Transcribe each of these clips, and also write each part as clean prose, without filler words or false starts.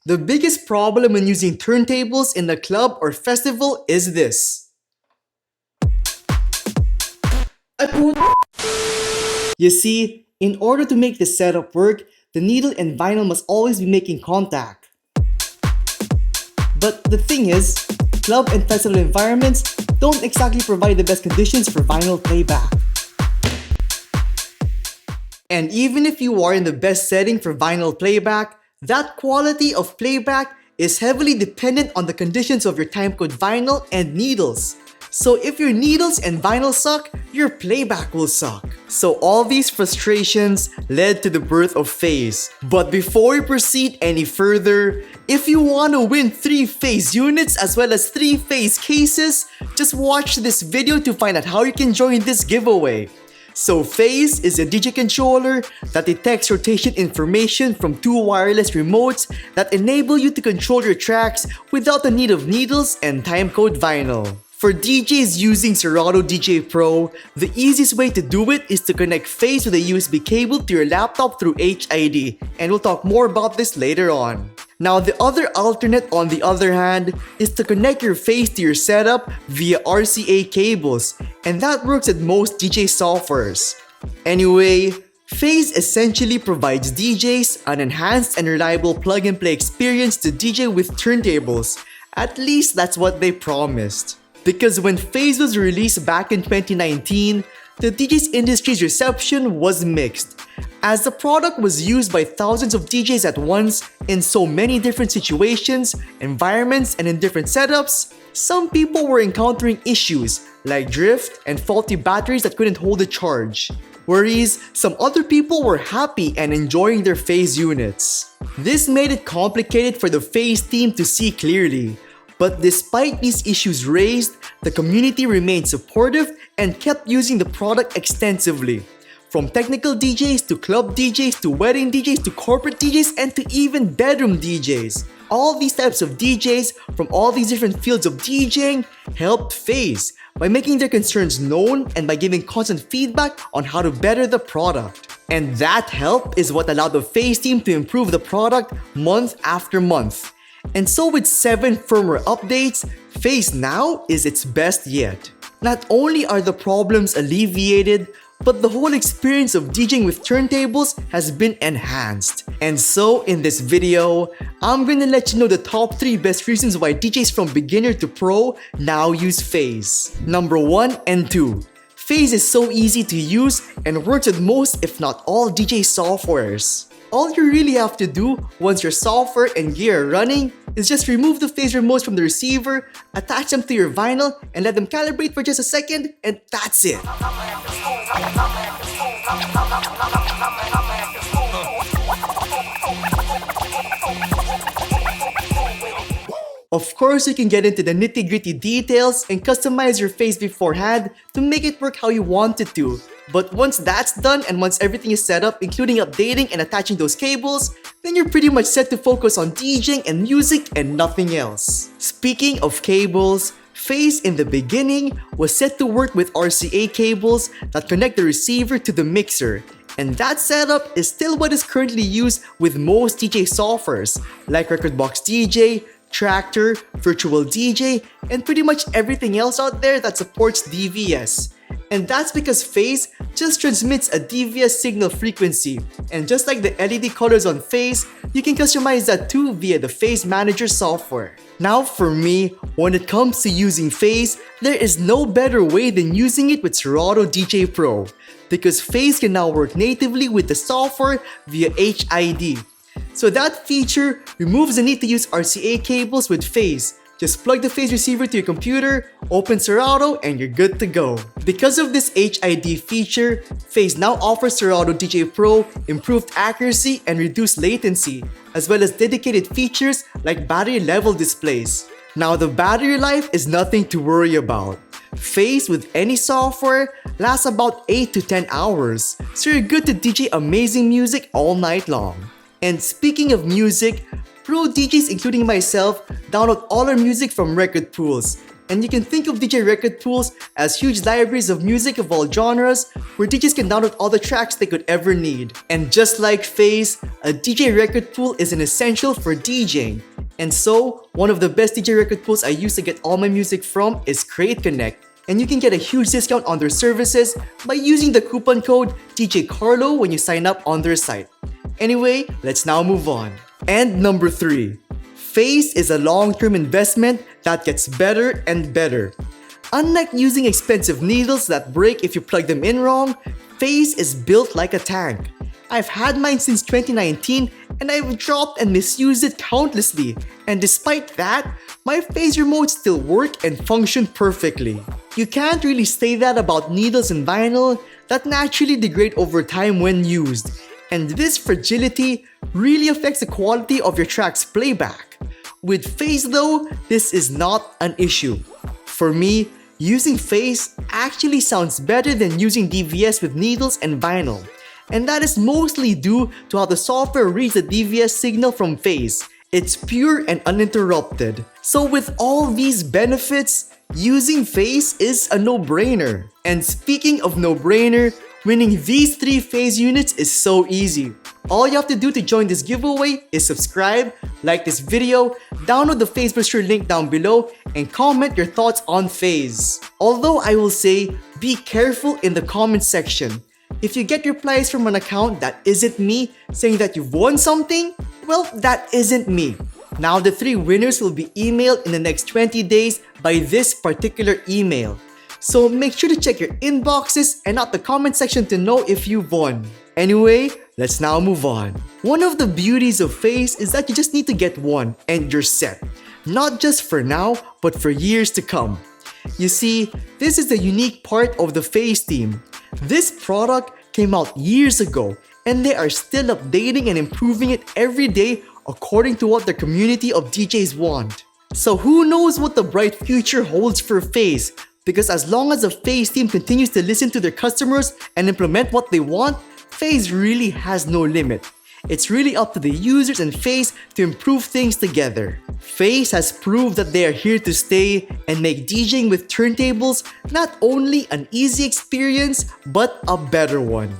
The biggest problem when using turntables in a club or festival is this. You see, in order to make the setup work, the needle and vinyl must always be making contact. But the thing is, club and festival environments don't exactly provide the best conditions for vinyl playback. And even if you are in the best setting for vinyl playback, that quality of playback is heavily dependent on the conditions of your timecode vinyl and needles. So if your needles and vinyl suck, your playback will suck. So all these frustrations led to the birth of Phase. But before we proceed any further, if you want to win 3 Phase units as well as 3 Phase cases, just watch this video to find out how you can join this giveaway. So Phase is a DJ controller that detects rotation information from 2 wireless remotes that enable you to control your tracks without the need of needles and timecode vinyl. For DJs using Serato DJ Pro, the easiest way to do it is to connect Phase with a USB cable to your laptop through HID, and we'll talk more about this later on. Now, the other alternate, on the other hand, is to connect your Phase to your setup via RCA cables, and that works at most DJ softwares. Anyway, Phase essentially provides DJs an enhanced and reliable plug-and-play experience to DJ with turntables. At least that's what they promised. Because when Phase was released back in 2019, the DJs industry's reception was mixed, as the product was used by thousands of DJs at once in so many different situations, environments, and in different setups. Some people were encountering issues like drift and faulty batteries that couldn't hold a charge, whereas some other people were happy and enjoying their Phase units. This made it complicated for the Phase team to see clearly. But despite these issues raised, the community remained supportive and kept using the product extensively. From technical DJs to club DJs to wedding DJs to corporate DJs and to even bedroom DJs. All these types of DJs from all these different fields of DJing helped Phase by making their concerns known and by giving constant feedback on how to better the product. And that help is what allowed the Phase team to improve the product month after month. And so with 7 firmware updates, Phase now is its best yet. Not only are the problems alleviated, but the whole experience of DJing with turntables has been enhanced. And so in this video, I'm gonna let you know the top 3 best reasons why DJs from beginner to pro now use Phase. Number 1 and 2. Phase is so easy to use and works with most if not all DJ softwares. All you really have to do once your software and gear are running is just remove the Phase remotes from the receiver, attach them to your vinyl, and let them calibrate for just a second, and that's it. Of course, you can get into the nitty-gritty details and customize your Phase beforehand to make it work how you want it to. But once that's done and once everything is set up, including updating and attaching those cables, then you're pretty much set to focus on DJing and music and nothing else. Speaking of cables, Phase in the beginning was set to work with RCA cables that connect the receiver to the mixer. And that setup is still what is currently used with most DJ softwares like Rekordbox DJ, Traktor, Virtual DJ, and pretty much everything else out there that supports DVS. And that's because Phase just transmits a DVS signal frequency. And just like the LED colors on Phase, you can customize that too via the Phase Manager software. Now for me, when it comes to using Phase, there is no better way than using it with Serato DJ Pro. Because Phase can now work natively with the software via HID. So that feature removes the need to use RCA cables with Phase. Just plug the Phase receiver to your computer, open Serato, and you're good to go. Because of this HID feature, Phase now offers Serato DJ Pro improved accuracy and reduced latency, as well as dedicated features like battery level displays. Now the battery life is nothing to worry about. Phase with any software lasts about 8 to 10 hours, so you're good to DJ amazing music all night long. And speaking of music, Pro DJs, including myself, download all our music from record pools. And you can think of DJ record pools as huge libraries of music of all genres where DJs can download all the tracks they could ever need. And just like FaZe, a DJ record pool is an essential for DJing. And so, one of the best DJ record pools I use to get all my music from is Create Connect. And you can get a huge discount on their services by using the coupon code DJ Carlo when you sign up on their site. Anyway, let's now move on. And number 3. FaZe is a long-term investment that gets better and better. Unlike using expensive needles that break if you plug them in wrong, FaZe is built like a tank. I've had mine since 2019 and I've dropped and misused it countlessly. And despite that, my FaZe remotes still work and function perfectly. You can't really say that about needles and vinyl that naturally degrade over time when used. And this fragility really affects the quality of your track's playback. With FaZe though, this is not an issue. For me, using FaZe actually sounds better than using DVS with needles and vinyl. And that is mostly due to how the software reads the DVS signal from FaZe. It's pure and uninterrupted. So with all these benefits, using FaZe is a no-brainer. And speaking of no-brainer, winning these 3 FaZe units is so easy. All you have to do to join this giveaway is subscribe, like this video, download the FaZe brochure link down below, and comment your thoughts on FaZe. Although I will say, be careful in the comment section. If you get replies from an account that isn't me saying that you've won something, well, that isn't me. Now the 3 winners will be emailed in the next 20 days by this particular email. So make sure to check your inboxes and not the comment section to know if you've won. Anyway, let's now move on. One of the beauties of FaZe is that you just need to get one and you're set. Not just for now, but for years to come. You see, this is the unique part of the FaZe team. This product came out years ago and they are still updating and improving it every day according to what the community of DJs want. So who knows what the bright future holds for FaZe? Because as long as the FaZe team continues to listen to their customers and implement what they want, FaZe really has no limit. It's really up to the users and FaZe to improve things together. FaZe has proved that they are here to stay and make DJing with turntables not only an easy experience, but a better one.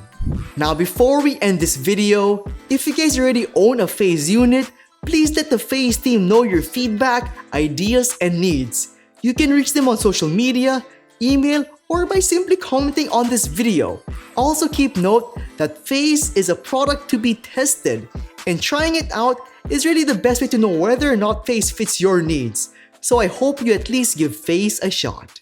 Now before we end this video, if you guys already own a FaZe unit, please let the FaZe team know your feedback, ideas, and needs. You can reach them on social media, email, or by simply commenting on this video. Also keep note that FaZe is a product to be tested, and trying it out is really the best way to know whether or not FaZe fits your needs. So I hope you at least give FaZe a shot.